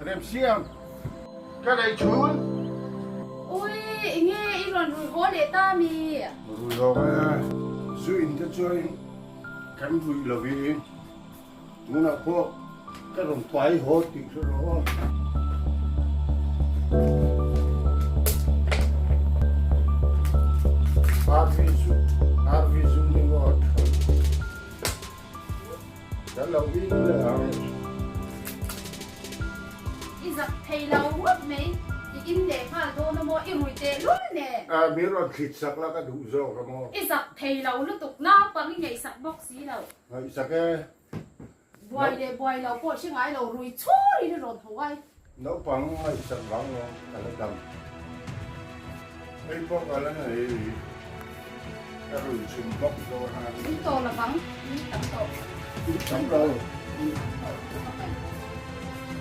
Rem xiêm cái này chú ôi nghe ý luận rủi hố để ta mì rủi hố à rủi cho chơi cắn rủi là vì muốn là cô cái đồng toái hố thì số đó Arvisu ni ngot kalau ini lah ý giặc thầy lâu quất mấy thì in để pha đô nó mua ý rủi tệ luôn nè miron thịt sặc là cái đủ rồi cái mò ý giặc thầy lâu nó tục nào bằng cái nhảy sặc bóc xí lâu hay sặc cái bòi lâu bỏ chiếc ái lâu rủi chó đi nó rộn thấu ai nấu bằng hay sặc vắng nó là đầm cái bóc cái này cái rủi chìm bóc rồi ha những tổ là vắng những tấm tổ chấm rồi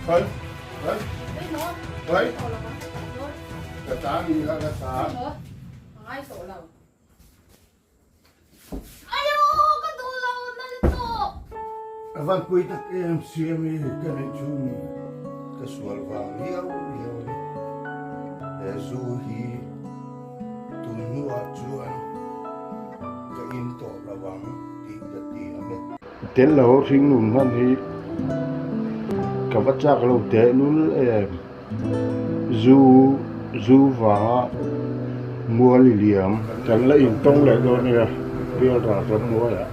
thôi đấy đấy nó đấy tổ là vắng rồi cái tá đi ha cái tá nữa ai tổ lâu ayo cái tổ lâu nó tổ Van kui tak em siami cái này chú mi cái sual vàng liao liao đi để du hi tu nua chuan cái in tổ là vàng thì cái tí ame tên là hồ sinh nung han hi cái vật chắc lâu té nul em du vàng mua li liam chẳng là in tông lại rồi nè bây giờ ra mua ya